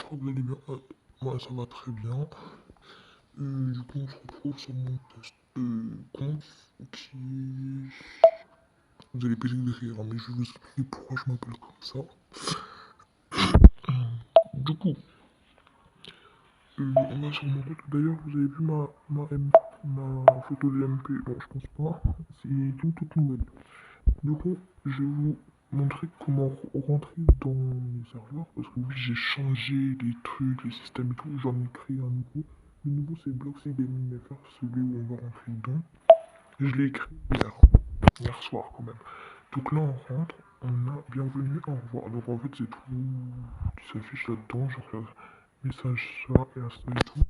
j'espère que vous allez bien. Moi, ça va très bien. Du coup, on se retrouve sur mon test de conf qui... Vous allez peut-être décrire, hein, mais je vais vous expliquer pourquoi je m'appelle comme ça. Du coup, on a sur mon compte. D'ailleurs, vous avez vu ma photo de MP. Bon, je pense pas. C'est une toute nouvelle. Du coup, je vais vous montrer comment rentrer dans mes serveurs. Parce que oui, j'ai changé les trucs, les systèmes et tout. J'en ai créé un nouveau. Le nouveau, c'est Bloxy Gaming FR, celui où on va rentrer dedans. Je l'ai écrit hier soir quand même. Donc là, on rentre, on a bienvenue, au revoir. Donc en fait, c'est tout qui s'affiche là-dedans. Je regarde message ça et Insta et tout.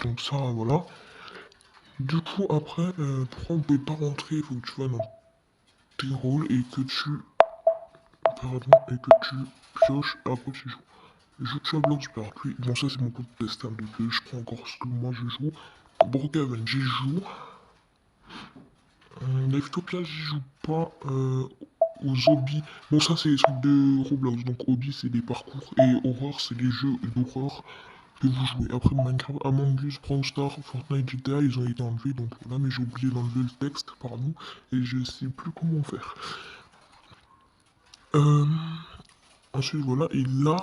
Donc ça, voilà. Du coup, après, pourquoi on ne peut pas rentrer? Il faut que tu vas dans tes rôles et que tu... Pardon, et que tu pioches, après tu joues. Je suis à Bloxburg, puis bon ça c'est mon compte test, hein, donc je prends encore ce que moi je joue. Brookhaven, j'y joue. Liftopia, j'y joue pas. Aux hobbies. Bon, ça, c'est les trucs de Roblox. Donc, hobby, c'est des parcours. Et horreur, c'est les jeux d'horreur que vous jouez. Après, Minecraft, Among Us, Brawl Stars, Fortnite, GTA, ils ont été enlevés. Donc, voilà, mais j'ai oublié d'enlever le texte, pardon. Et je sais plus comment faire. Euh, Ensuite, voilà. Et là,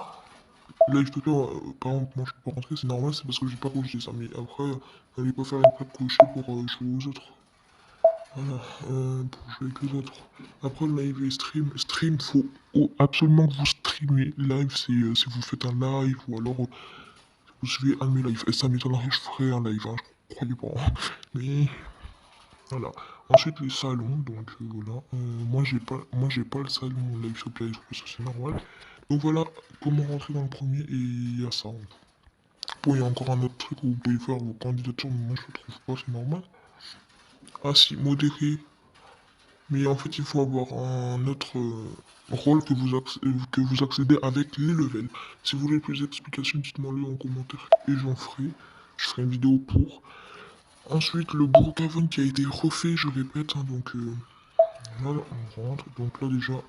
Liftopia, par exemple, moi, je peux pas rentrer. C'est normal, c'est parce que j'ai pas coché ça. Mais après, n'allez pas faire une plaque cochée pour jouer aux autres. Voilà, pour jouer avec les autres. Après, live et stream. Stream, faut absolument que vous streamez. Live, c'est si vous faites un live ou alors vous suivez un de mes lives. Et ça m'étonnerait que je ferais un live, hein, je croyais pas. Hein. Mais voilà. Ensuite, les salons. Donc voilà. Moi j'ai pas le salon live sur Play, ça c'est normal. Donc voilà comment rentrer dans le premier et il y a ça. Bon, il y a encore un autre truc où vous pouvez faire vos candidatures, mais moi je le trouve pas, c'est normal. Ah si, modéré. Mais en fait, il faut avoir un autre rôle que vous accédez avec les levels. Si vous voulez plus d'explications, dites-moi-le en commentaire et j'en ferai. Je ferai une vidéo pour. Ensuite, le Brookhaven qui a été refait, je répète. Hein, donc là, on rentre. Donc là, déjà,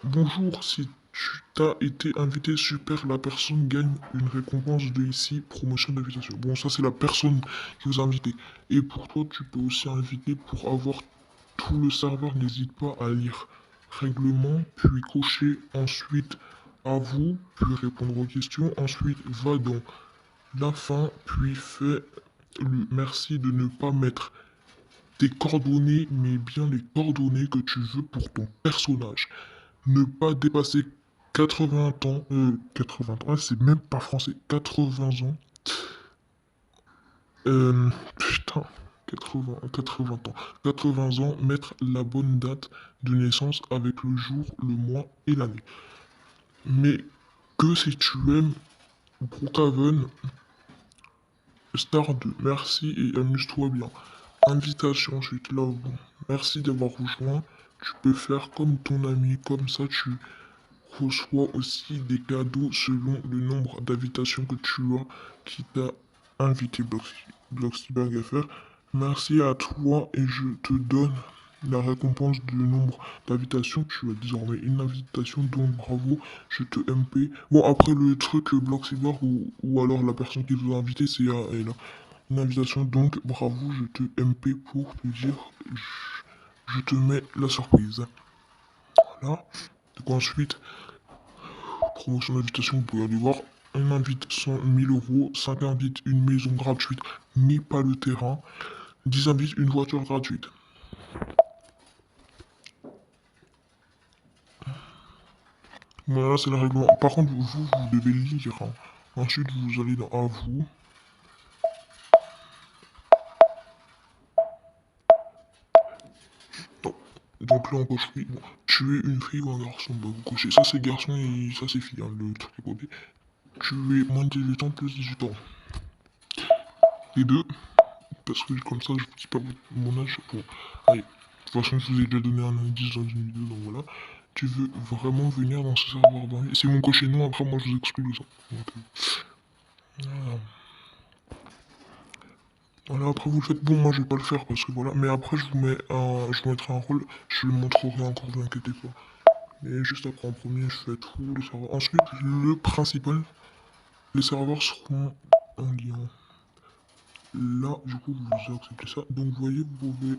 bonjour, si tu t'as été invité, super, la personne gagne une récompense de ici, promotion d'invitation. Bon, ça, c'est la personne qui vous a invité. Et pour toi, tu peux aussi inviter pour avoir tout le serveur, n'hésite pas à lire règlement, puis cocher ensuite à vous, puis répondre aux questions. Ensuite, va dans la fin, puis fais le merci de ne pas mettre tes coordonnées, mais bien les coordonnées que tu veux pour ton personnage. Ne pas dépasser 80 ans, 80 ans, ah, c'est même pas français, 80 ans. Putain, 80 ans. 80 ans, mettre la bonne date de naissance avec le jour, le mois et l'année. Mais que si tu aimes Brookhaven, Star 2, merci et amuse-toi bien. Invitation ensuite, là, bon, merci d'avoir rejoint. Tu peux faire comme ton ami, comme ça tu reçois aussi des cadeaux selon le nombre d'invitations que tu as qui t'a invité Bloxyberg FR. Merci à toi et je te donne la récompense du nombre d'invitations. Tu as désormais une invitation, donc bravo, je te MP. Bon, après le truc Bloxyberg ou alors la personne qui vous a invité, c'est à elle. Hein. Une invitation, donc bravo, je te MP pour te dire, je te mets la surprise. Voilà. Donc ensuite, promotion d'invitation, vous pouvez aller voir. On invite 100 000 euros, 5 invites une maison gratuite, mais pas le terrain. 10 invites une voiture gratuite. Voilà, c'est le règlement. Par contre, vous devez lire. Hein. Ensuite, vous allez dans à vous. Non. Donc là, on coche oui. Bon. Tuer une fille ou un garçon, bah vous cochez. Ça, c'est garçon et ça, c'est fille. Hein, le truc est codé. Tuer moins de 18 ans plus 18 ans. Les deux. Parce que comme ça, je ne dis pas mon âge. Bon, allez. façon, je vous ai déjà donné un indice dans une vidéo, donc voilà. Tu veux vraiment venir dans ce serveur d'invite. C'est mon cocher nom, après moi je vous explique les autres. Donc, voilà. Voilà, après vous le faites. Bon, moi je vais pas le faire parce que voilà. Mais après je vous mettrai un rôle. Je le montrerai encore, ne vous inquiétez pas. Mais juste après en premier, je fais tout le serveur. Ensuite, le principal, les serveurs seront en lien. Là, du coup, vous acceptez ça. Donc, vous voyez, vous pouvez...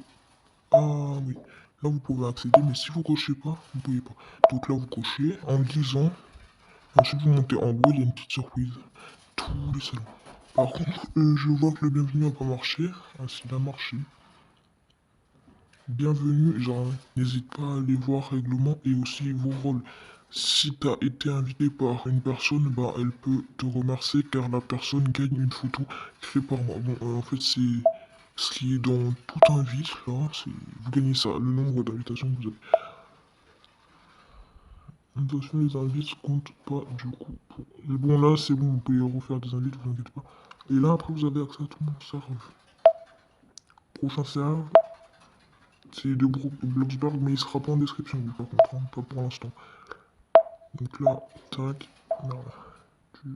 Ah oui, là, vous pouvez accéder, mais si vous cochez pas, vous pouvez pas. Donc là, vous cochez en lisant. Ensuite, vous montez en haut, il y a une petite surprise. Tous les salons. Par contre, je vois que le bienvenu n'a pas marché. Ah, s'il a marché. Bienvenue, genre, n'hésite pas à aller voir règlement et aussi vos rôles. Si t'as été invité par une personne, bah elle peut te remercier car la personne gagne une photo créée par moi. Bon, en fait, c'est ce qui est dans tout invite, là, c'est vous gagnez ça, le nombre d'invitations que vous avez. Attention, les invites comptent pas du coup. Et bon, là, c'est bon, vous pouvez refaire des invites, vous inquiétez pas. Et là, après, vous avez accès à tout mon serveur. Prochain serveur, c'est de Bloxberg, mais il sera pas en description, lui, par contre, hein, pas pour l'instant. Donc là, tac, là, tu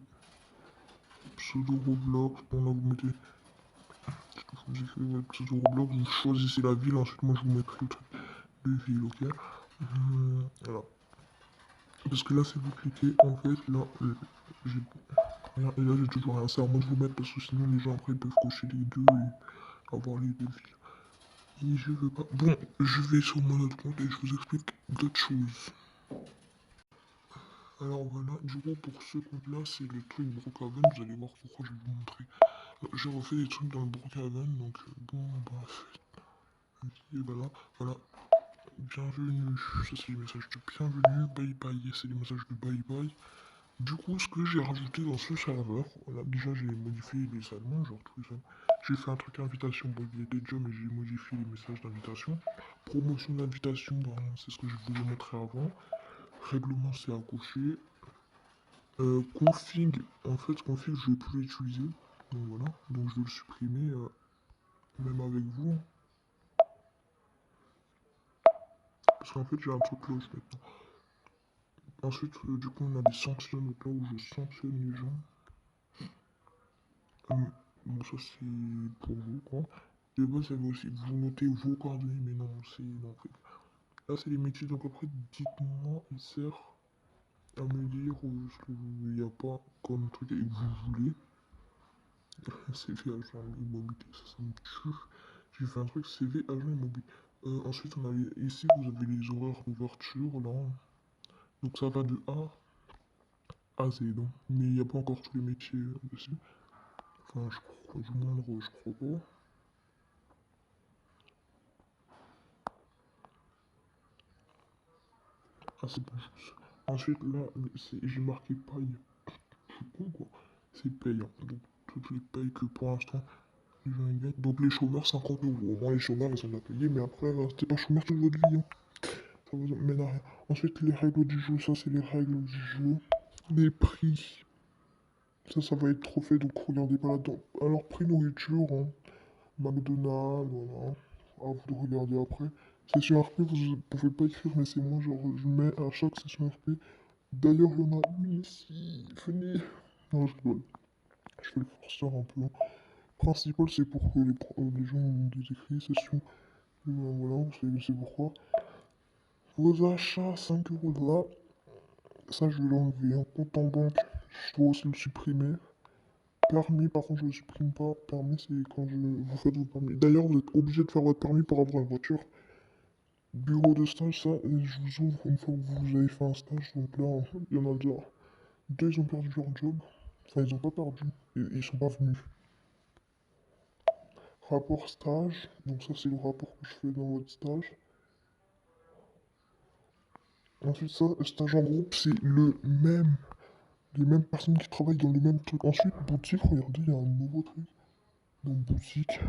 pseudo Roblox, bon là vous mettez, vous écrivez votre pseudo Roblox, vous choisissez la ville, ensuite moi je vous mettrai le truc de ville, ok. Voilà. Parce que là, si vous cliquez, en fait, là, j'ai rien, et là j'ai toujours rien. C'est à moi de vous mettre parce que sinon les gens après ils peuvent cocher les deux et avoir les deux villes. Et je veux pas. Bon, je vais sur mon autre compte et je vous explique d'autres choses. Alors voilà, du coup pour ce compte-là, c'est le truc Brookhaven, vous allez voir pourquoi je vais vous montrer. J'ai refait des trucs dans le Brookhaven, donc bon, bref. Et voilà, voilà. Bienvenue, ça c'est les messages de bienvenue, bye bye, c'est les messages de bye bye. Du coup, ce que j'ai rajouté dans ce serveur, voilà, déjà j'ai modifié les salons, genre tous les salons. J'ai fait un truc invitation, bon il était déjà, mais j'ai modifié les messages d'invitation. Promotion d'invitation, ben, c'est ce que je vous ai montré avant. Règlement, c'est à cocher. Config, en fait, config, je ne vais plus l'utiliser. Donc voilà, donc je vais le supprimer, même avec vous. Parce qu'en fait, j'ai un truc cloche maintenant. Ensuite, du coup, on a des sanctions, donc là où je sanctionne les gens. Bon, ça c'est pour vous, quoi. De base, ça veut aussi vous noter vos coordonnées, mais non, c'est. Non, en fait. Là, c'est les métiers, donc après, dites-moi, il sert à me dire ce qu'il n'y a pas comme truc et que vous voulez. CV agent immobilier, ça me tue. J'ai fait un truc CV agent immobilier. Ensuite, on avait, ici, vous avez les horaires d'ouverture, là. Donc ça va de A à Z, donc. Mais il n'y a pas encore tous les métiers dessus. Enfin, je crois, du moindre, je crois pas. Ah, c'est bon. Ensuite, là, j'ai marqué paye. Je suis con, quoi. C'est payant. Donc, toutes les payes que pour l'instant, les gens ils gagnent. Donc, les chômeurs, 50 euros. Au moins, les chômeurs, ils sont bien payés, mais après, restez pas chômeur toute votre vie. Hein. Ça vous mène à rien. Ensuite, les règles du jeu, ça, c'est les règles du jeu. Les prix, ça va être trop fait, donc regardez pas là-dedans. Alors, prix nourriture, hein. McDonald's, voilà. À vous de regarder après. Session RP, vous pouvez pas écrire, mais c'est moi, genre, je mets à chaque session RP. D'ailleurs, il y en a une ici. Venez. Non, je rigole. Je fais le forceur un peu. Principal, c'est pour que les gens ont des écrits, session. Voilà, c'est pourquoi. Vos achats, 5 euros de là. Ça, je vais l'enlever. Un compte en banque, je dois aussi le supprimer. Permis, par contre, je ne le supprime pas. Permis, c'est quand vous faites votre permis. D'ailleurs, vous êtes obligé de faire votre permis pour avoir une voiture. Bureau de stage, ça, je vous ouvre une fois que vous avez fait un stage. Donc là, il y en a déjà deux, ils ont perdu leur job. Enfin, ils ont pas perdu. Ils sont pas venus. Rapport stage. Donc ça, c'est le rapport que je fais dans votre stage. Ensuite, ça, stage en groupe, c'est le même. Les mêmes personnes qui travaillent dans le même truc. Ensuite, boutique, regardez, il y a un nouveau truc. Dans boutique,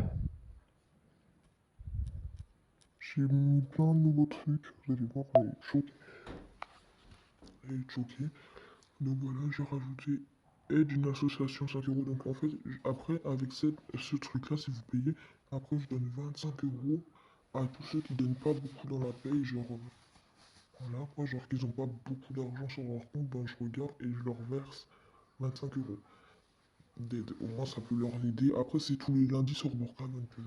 j'ai mis plein de nouveaux trucs. Vous allez voir, elle est choquée. Elle est choquée. Donc voilà, j'ai rajouté aide d'une association 5 euros. Donc en fait, après, avec ce truc-là, si vous payez, après, je donne 25 euros à tous ceux qui donnent pas beaucoup dans la paye, genre, voilà, quoi, genre qu'ils ont pas beaucoup d'argent sur leur compte, ben je regarde et je leur verse 25 euros d'aide. Au moins, ça peut leur aider. Après, c'est tous les lundis sur Workavan que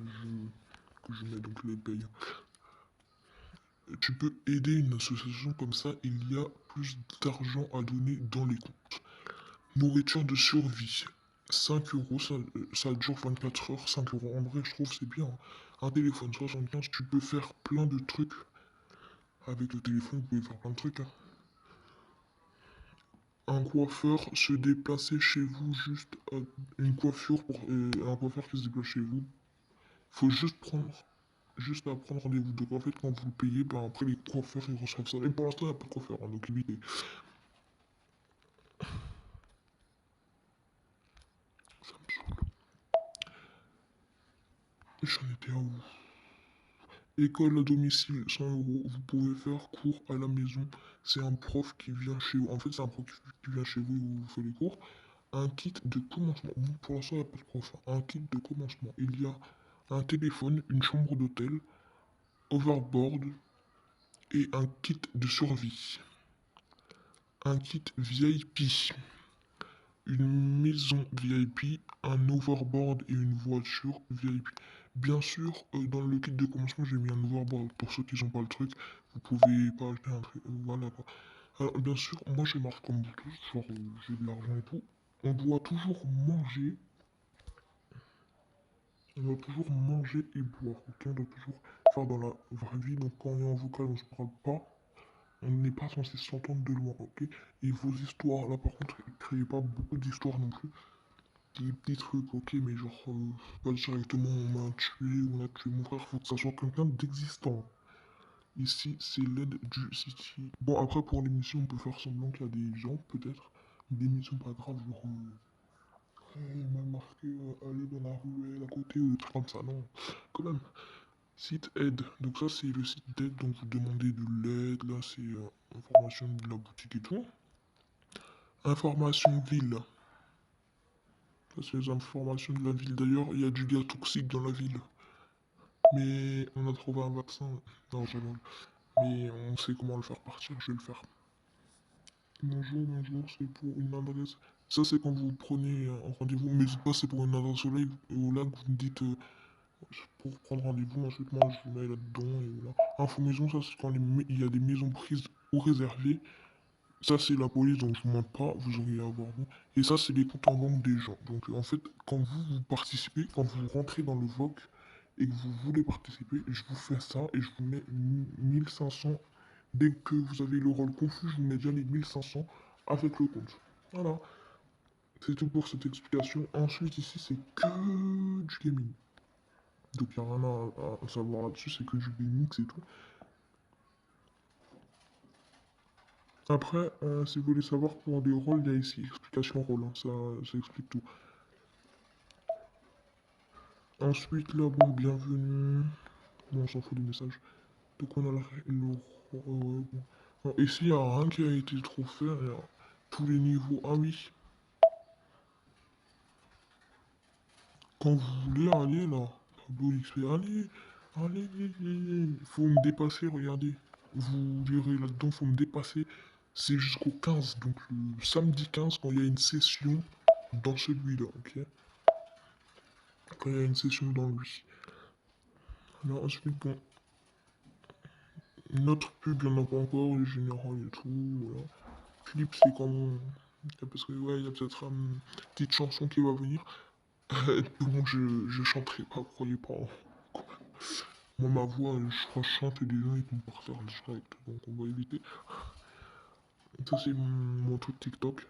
je mets donc les payes. Tu peux aider une association comme ça, il y a plus d'argent à donner dans les comptes. Nourriture de survie. 5 euros, ça dure 24 heures, 5 euros. En vrai, je trouve c'est bien, hein. Un téléphone 75, tu peux faire plein de trucs. Avec le téléphone, vous pouvez faire plein de trucs, hein. Un coiffeur se déplacer chez vous, juste une coiffure pour un coiffeur qui se déplace chez vous. Faut juste à prendre rendez-vous. Donc en fait, quand vous le payez, ben après les coiffeurs ils reçoivent ça. Et pour l'instant, il n'y a pas de coiffeur, hein, donc évitez. Ça me saoule. J'en étais à où? École à domicile, 100 euros. Vous pouvez faire cours à la maison. C'est un prof qui vient chez vous. En fait, c'est un prof qui vient chez vous et vous fait les cours. Un kit de commencement. Bon, pour l'instant, il n'y a pas de prof, hein. Un kit de commencement. Il y a un téléphone, une chambre d'hôtel, overboard et un kit de survie. Un kit VIP. Une maison VIP, un overboard et une voiture VIP. Bien sûr, dans le kit de commencement, j'ai mis un overboard. Pour ceux qui n'ont pas le truc, vous pouvez pas acheter un truc. Voilà quoi. Alors, bien sûr, moi je marche comme vous tous, genre j'ai de l'argent et tout. On doit toujours manger. On doit toujours manger et boire, ok? On doit toujours faire dans la vraie vie. Donc quand on est en vocal, on se parle pas. On n'est pas censé s'entendre de loin, ok? Et vos histoires, là par contre, créez pas beaucoup d'histoires non plus. Des petits trucs, ok, mais genre, pas directement on m'a tué, on a tué mon frère, faut que ça soit quelqu'un d'existant. Ici, c'est l'aide du City. Bon, après, pour l'émission, on peut faire semblant qu'il y a des gens, peut-être. Des missions pas graves, genre, il m'a marqué, aller dans la ruelle à côté, ou des trucs comme ça, non. Quand même. Site aide. Donc, ça, c'est le site d'aide, donc vous demandez de l'aide. Là, c'est information de la boutique et tout. Information ville. Ça, c'est les informations de la ville. D'ailleurs, il y a du gaz toxique dans la ville. Mais on a trouvé un vaccin. Non, je rigole. Mais on sait comment le faire partir, je vais le faire. Bonjour, bonjour, c'est pour une adresse. Ça, c'est quand vous prenez un rendez-vous. Mais dites pas c'est pour une adresse au live, au lac, vous me dites pour prendre rendez-vous. Ensuite, moi, je vous mets là-dedans. Et voilà. Info maison, ça, c'est quand il y a des maisons prises ou réservées. Ça, c'est la police, donc je vous montre pas, vous auriez à voir vous. Et ça, c'est les comptes en banque des gens. Donc, en fait, quand vous participez, quand vous rentrez dans le VOC et que vous voulez participer, je vous fais ça et je vous mets 1500. Dès que vous avez le rôle confus, je vous mets déjà les 1500 avec le compte. Voilà, c'est tout pour cette explication. Ensuite, ici, c'est que du gaming. Donc, il n'y a rien à savoir là-dessus, c'est que du gaming, c'est tout. Après, si vous voulez savoir pour les rôles, il y a ici, explication rôle, hein, ça explique tout. Ensuite, là, bon, bienvenue. Bon, on s'en fout des messages. Donc, on a bon. Non, ici, il n'y a rien qui a été trop fait. Il y a tous les niveaux. Ah oui, quand vous voulez aller là, tableau XP, allez. Il faut me dépasser, regardez. Vous verrez là-dedans, faut me dépasser. C'est jusqu'au 15, donc le samedi 15, quand il y a une session dans celui-là, ok? Quand il y a une session dans lui. Alors ensuite, bon, notre pub, il n'y en a pas encore, les généraux et tout, voilà. Clip, c'est comme... Parce que, ouais, il y a peut-être une petite chanson qui va venir. Bon, je chanterai pas, croyez pas, hein. Moi, ma voix, je chante et les gens, ils vont partir en direct, donc on va éviter. Ça, c'est mon truc TikTok.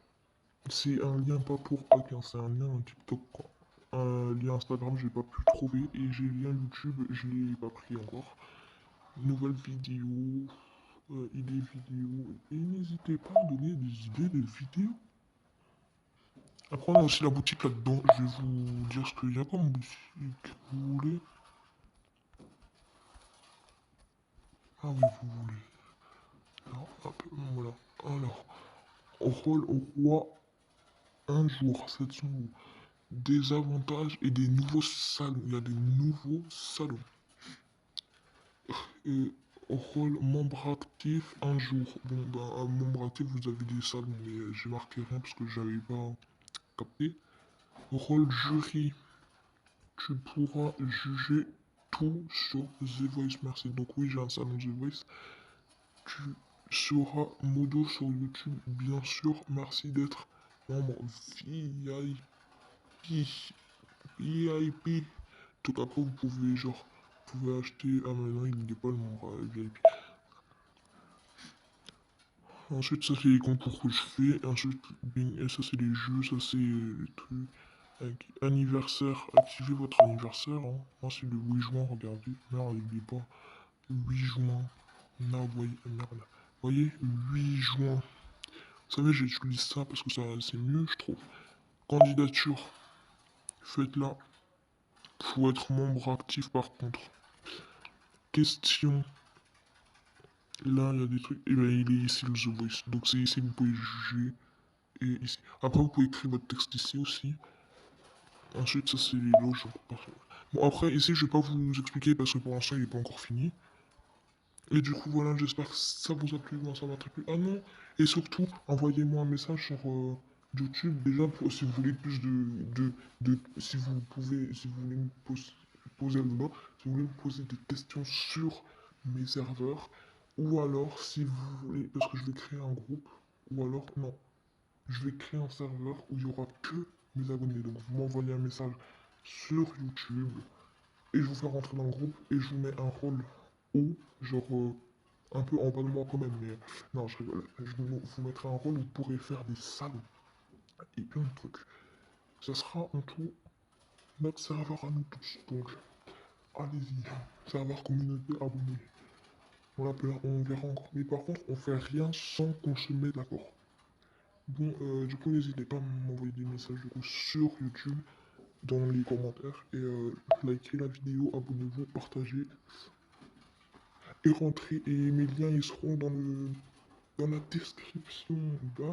C'est un lien pas pour hack, hein, c'est un lien TikTok, quoi. Un lien Instagram, j'ai pas pu trouver, et j'ai le lien YouTube, je l'ai pas pris encore. Nouvelle vidéo, idées vidéo. Et n'hésitez pas à donner des idées de vidéos. Après, on a aussi la boutique là-dedans. Je vais vous dire ce qu'il y a comme boutique. Vous voulez? Ah oui, vous voulez. Alors, hop, voilà. Alors, rôle au roi, un jour, 700 euros. Des avantages et des nouveaux salons. Il y a des nouveaux salons. Et rôle membre actif un jour. Bon, ben, un membre actif, vous avez dit ça, mais j'ai marqué rien parce que j'avais pas capté. Rôle jury, tu pourras juger tout sur The Voice. Merci. Donc oui, j'ai un salon The Voice. Tu seras modo sur YouTube, bien sûr. Merci d'être membre VIP. VIP. Donc après, vous pouvez, genre, vous pouvez acheter. Ah, mais non, il n'est pas le membre VIP. Ensuite, ça, c'est les concours que je fais. Ensuite, bing, et ça, c'est les jeux. Ça, c'est les trucs. Anniversaire. Activez votre anniversaire. Hein. Moi, c'est le 8 juin. Regardez. Merde, n'oubliez pas. 8 juin. Non, voyez, merde. Voyez, 8 juin. Vous savez, j'utilise ça parce que ça, c'est mieux, je trouve. Candidature. Faites-la. Faut être membre actif, par contre. Question. Là, il y a des trucs. Et ben, il est ici, le The Voice. Donc, c'est ici que vous pouvez juger. Et ici. Après, vous pouvez écrire votre texte ici aussi. Ensuite, ça, c'est les loges. Bon, après, ici, je vais pas vous expliquer parce que pour l'instant, il n'est pas encore fini. Et du coup, voilà, j'espère que ça vous a plu. Moi, ça m'a très plu. Ah non! Et surtout, envoyez-moi un message sur YouTube. Déjà, si vous voulez plus si vous pouvez, si vous voulez me poser le nom, si vous voulez me poser des questions sur mes serveurs. Ou alors, si vous voulez, parce que je vais créer un groupe. Ou alors, non. Je vais créer un serveur où il n'y aura que mes abonnés. Donc vous m'envoyez un message sur YouTube et je vous fais rentrer dans le groupe et je vous mets un rôle haut, genre un peu en bas de moi quand même. Mais non, je rigole. Vous mettrai un rôle où vous pourrez faire des salons et plein de trucs. Ça sera en tout notre serveur à nous tous. Donc allez-y. Serveur communauté abonné. On verra encore. Mais par contre, on fait rien sans qu'on se mette d'accord. Bon, du coup, n'hésitez pas à m'envoyer des messages du coup, sur YouTube, dans les commentaires, et likez la vidéo, abonnez-vous, partagez, et rentrez, et mes liens, ils seront dans la description. Bye.